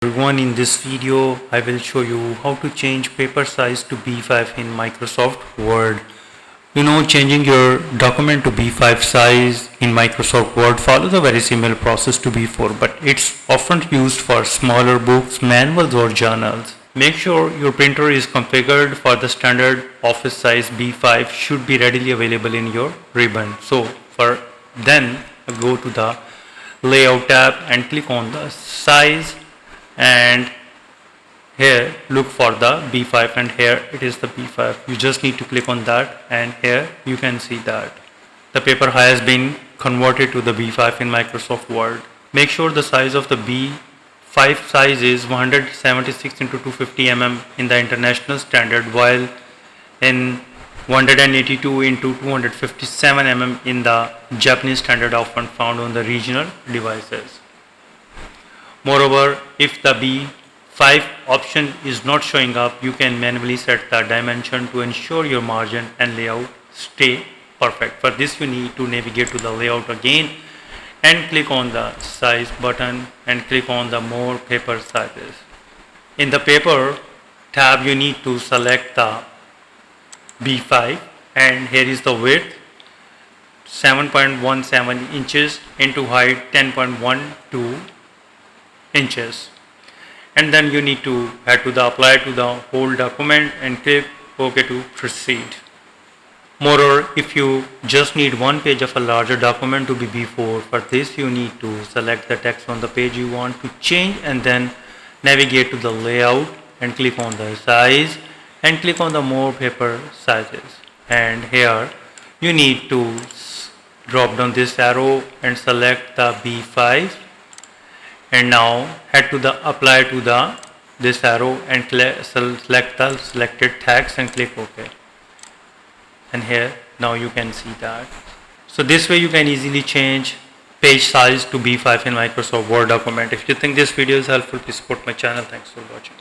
Everyone, in this video I will show you how to change paper size to B5 in Microsoft Word. Changing your document to B5 size in Microsoft Word follows a very similar process to B4, but it's often used for smaller books, manuals or journals. Make sure your printer is configured for the standard office size. B5 should be readily available in your ribbon. So then go to the layout tab and click on the size, and here look for the B5, and here it is the B5. You just need to click on that, and here you can see that the paper has been converted to the B5 in Microsoft Word. Make sure the size of the B5 size is 176 into 250 mm in the international standard, while in 182 into 257 mm in the Japanese standard, often found on the regional devices. Moreover, if the B5 option is not showing up, you can manually set the dimension to ensure your margin and layout stay perfect. For this, you need to navigate to the layout again and click on the size button and click on the more paper sizes. In the paper tab, you need to select the B5, and here is the width 7.17 inches into height 10.12 inches, and then you need to head to the apply to the whole document and click OK to proceed. Moreover, if you just need one page of a larger document to be B4, for this you need to select the text on the page you want to change, and then navigate to the layout and click on the size and click on the more paper sizes, and here you need to drop down this arrow and select the B5, and now head to the apply to this arrow and select the selected text and click OK, and here now you can see that. So this way you can easily change page size to B5 in Microsoft Word document. If you think this video is helpful, please support my channel. Thanks for watching.